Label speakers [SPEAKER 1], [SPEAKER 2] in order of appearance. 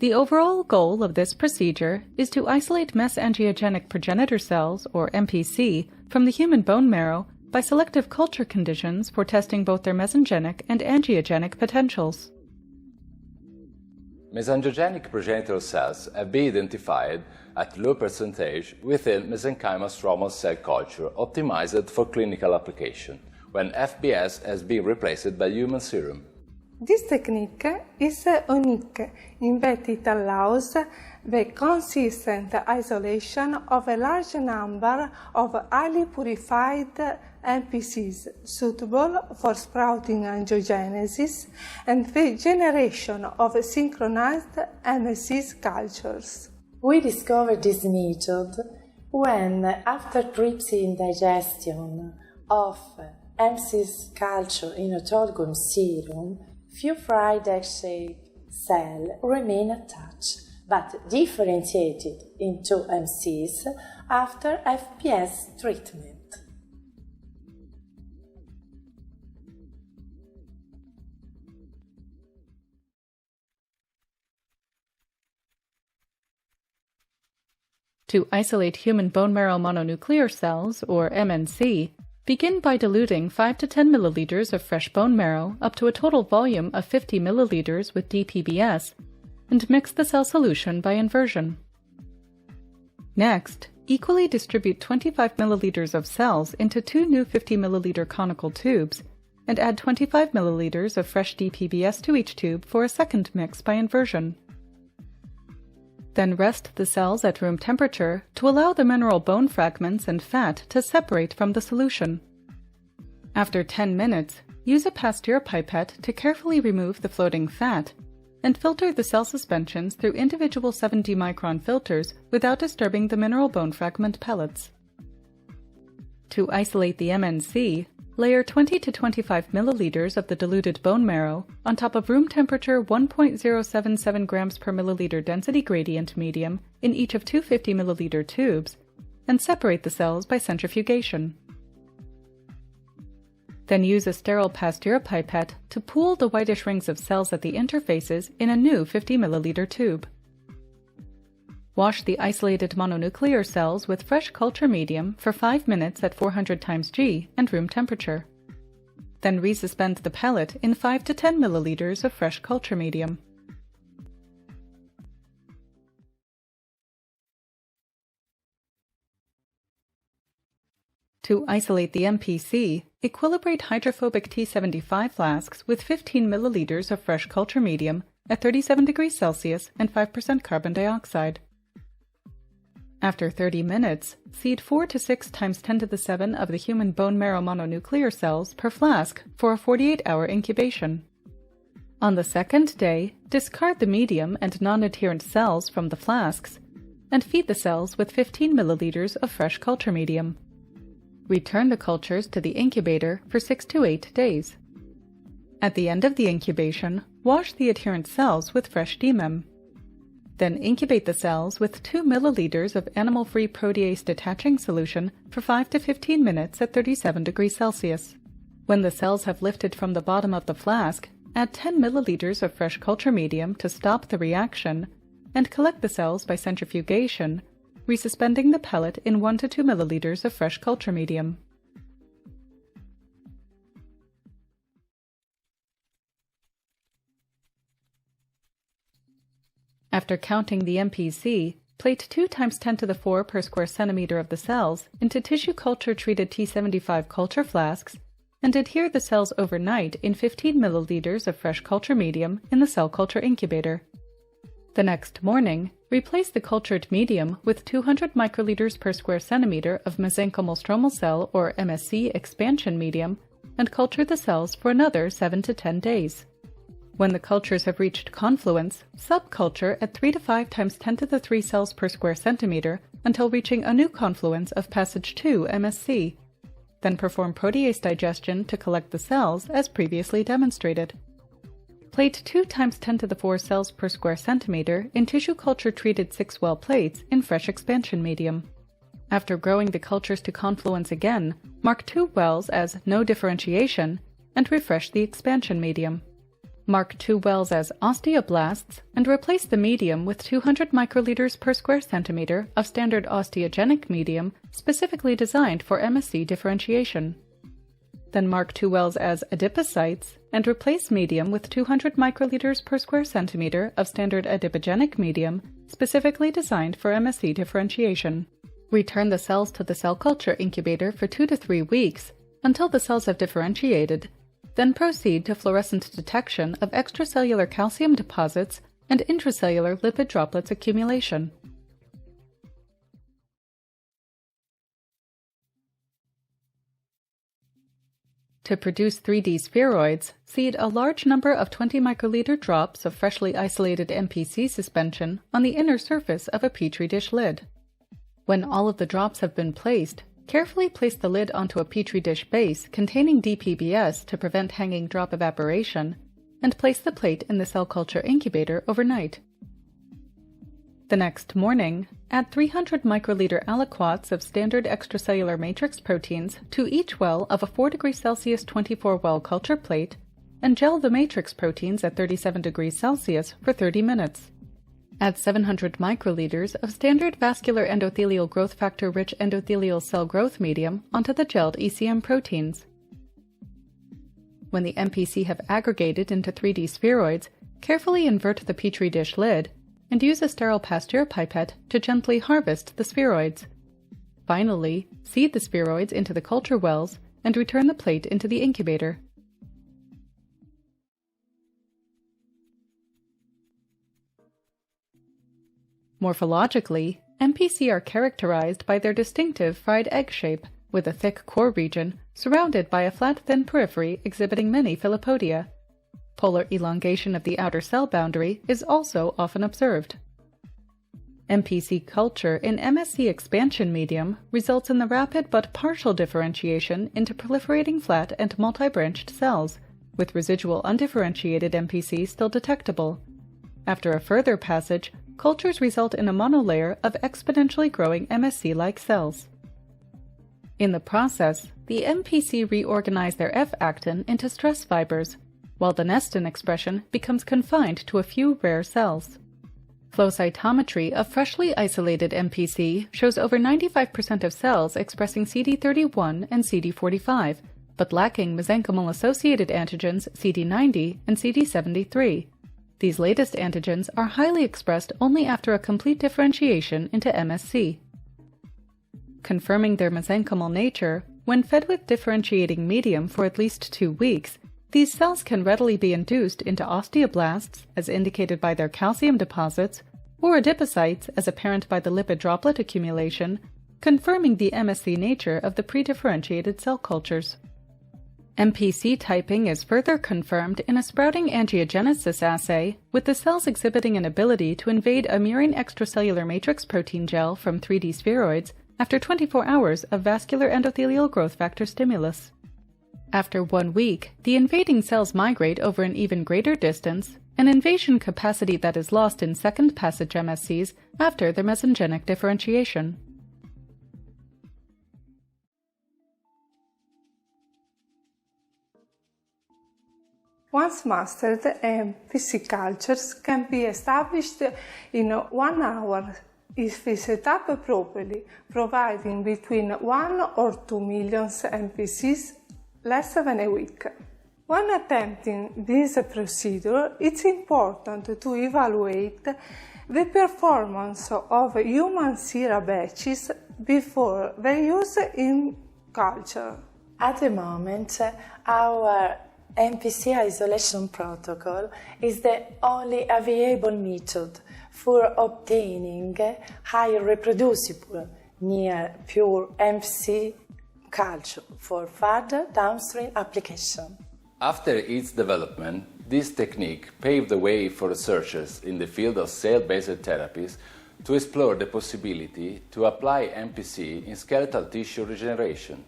[SPEAKER 1] The overall goal of this procedure is to isolate Mesangiogenic Progenitor Cells, or MPC, from the human bone marrow by selective culture conditions for testing both their mesengenic and angiogenic potentials.
[SPEAKER 2] Mesangiogenic progenitor cells have been identified at low percentage within Mesenchymal Stromal Cell culture optimized for clinical application, when FBS has been replaced by human serum.
[SPEAKER 3] This technique is unique in that it allows the consistent isolation of a large number of highly purified MPCs suitable for sprouting angiogenesis and the generation of synchronized MSCs cultures.
[SPEAKER 4] We discovered this method when, after trypsin digestion of MSCs culture in autologous serum, few fried egg-shaped cells remain attached, but differentiated into MSCs after FPS treatment.
[SPEAKER 1] To isolate human bone marrow mononuclear cells, or MNC, begin by diluting 5 to 10 milliliters of fresh bone marrow up to a total volume of 50 milliliters with dpbs, and mix the cell solution by inversion. Next, equally distribute 25 milliliters of cells into 2 new 50 milliliter conical tubes, and add 25 milliliters of fresh dpbs to each tube for a second mix by inversion. Then rest the cells at room temperature to allow the mineral bone fragments and fat to separate from the solution. After 10 minutes, use a Pasteur pipette to carefully remove the floating fat and filter the cell suspensions through individual 70-micron filters without disturbing the mineral bone fragment pellets. To isolate the MNC, layer 20 to 25 milliliters of the diluted bone marrow on top of room temperature 1.077 grams per milliliter density gradient medium in each of 2 50 milliliter tubes, and separate the cells by centrifugation. Then use a sterile Pasteur pipette to pool the whitish rings of cells at the interfaces in a new 50 milliliter tube. Wash the isolated mononuclear cells with fresh culture medium for 5 minutes at 400 times G and room temperature. Then resuspend the pellet in 5 to 10 milliliters of fresh culture medium. To isolate the MPC, equilibrate hydrophobic T75 flasks with 15 milliliters of fresh culture medium at 37 degrees Celsius and 5% carbon dioxide. After 30 minutes, seed 4 to 6 times 10 to the 7 of the human bone marrow mononuclear cells per flask for a 48-hour incubation. On the second day, discard the medium and non-adherent cells from the flasks and feed the cells with 15 milliliters of fresh culture medium. Return the cultures to the incubator for 6 to 8 days. At the end of the incubation, wash the adherent cells with fresh DMEM. Then incubate the cells with 2 milliliters of animal-free protease detaching solution for 5 to 15 minutes at 37 degrees Celsius. When the cells have lifted from the bottom of the flask, add 10 milliliters of fresh culture medium to stop the reaction, and collect the cells by centrifugation, resuspending the pellet in 1 to 2 milliliters of fresh culture medium. After counting the MPC, plate 2 times 10 to the 4 per square centimeter of the cells into tissue culture-treated T75 culture flasks and adhere the cells overnight in 15 milliliters of fresh culture medium in the cell culture incubator. The next morning, replace the cultured medium with 200 microliters per square centimeter of Mesenchymal Stromal Cell or MSC expansion medium and culture the cells for another 7 to 10 days. When the cultures have reached confluence, subculture at 3 to 5 times 10 to the 3 cells per square centimeter until reaching a new confluence of passage 2 MSC. Then perform protease digestion to collect the cells as previously demonstrated. Plate 2 times 10 to the 4 cells per square centimeter in tissue culture treated 6-well plates in fresh expansion medium. After growing the cultures to confluence again, mark 2 wells as no differentiation and refresh the expansion medium. Mark 2 wells as osteoblasts and replace the medium with 200 microliters per square centimeter of standard osteogenic medium specifically designed for MSC differentiation. Then mark 2 wells as adipocytes and replace medium with 200 microliters per square centimeter of standard adipogenic medium specifically designed for MSC differentiation. Return the cells to the cell culture incubator for 2 to 3 weeks until the cells have differentiated, then proceed to fluorescent detection of extracellular calcium deposits and intracellular lipid droplets accumulation. To produce 3D spheroids, seed a large number of 20 microliter drops of freshly isolated MPC suspension on the inner surface of a Petri dish lid. When all of the drops have been placed, carefully place the lid onto a Petri dish base containing dpbs to prevent hanging drop evaporation, and place the plate in the cell culture incubator overnight. The next morning, add 300 microliter aliquots of standard extracellular matrix proteins to each well of a 4 degrees Celsius 24-well culture plate and gel the matrix proteins at 37 degrees Celsius for 30 minutes. Add 700 microliters of standard vascular endothelial growth factor-rich endothelial cell growth medium onto the gelled ECM proteins. When the MPC have aggregated into 3D spheroids, carefully invert the Petri dish lid and use a sterile Pasteur pipette to gently harvest the spheroids. Finally, seed the spheroids into the culture wells and return the plate into the incubator. Morphologically, MPC are characterized by their distinctive fried egg shape, with a thick core region surrounded by a flat thin periphery exhibiting many filopodia. Polar elongation of the outer cell boundary is also often observed. MPC culture in MSC expansion medium results in the rapid but partial differentiation into proliferating flat and multi-branched cells, with residual undifferentiated MPC still detectable. After a further passage, cultures result in a monolayer of exponentially growing MSC-like cells. In the process, the MPC reorganize their F-actin into stress fibers, while the nestin expression becomes confined to a few rare cells. Flow cytometry of freshly isolated MPC shows over 95% of cells expressing CD31 and CD45, but lacking mesenchymal-associated antigens CD90 and CD73. These latest antigens are highly expressed only after a complete differentiation into MSC. Confirming their mesenchymal nature, when fed with differentiating medium for at least 2 weeks, these cells can readily be induced into osteoblasts, as indicated by their calcium deposits, or adipocytes, as apparent by the lipid droplet accumulation, confirming the MSC nature of the pre-differentiated cell cultures. MPC typing is further confirmed in a sprouting angiogenesis assay, with the cells exhibiting an ability to invade a murine extracellular matrix protein gel from 3D spheroids after 24 hours of vascular endothelial growth factor stimulus. After 1 week, the invading cells migrate over an even greater distance, an invasion capacity that is lost in second passage MSCs after their mesengenic differentiation.
[SPEAKER 3] Once mastered, MPC cultures can be established in 1 hour if set up properly, providing between 1 or 2 million MPCs less than a week. When attempting this procedure, it's important to evaluate the performance of human sera batches before their use in culture.
[SPEAKER 4] At the moment, our MPC isolation protocol is the only available method for obtaining high reproducible, near pure MPC culture for further downstream application.
[SPEAKER 2] After its development, this technique paved the way for researchers in the field of cell-based therapies to explore the possibility to apply MPC in skeletal tissue regeneration.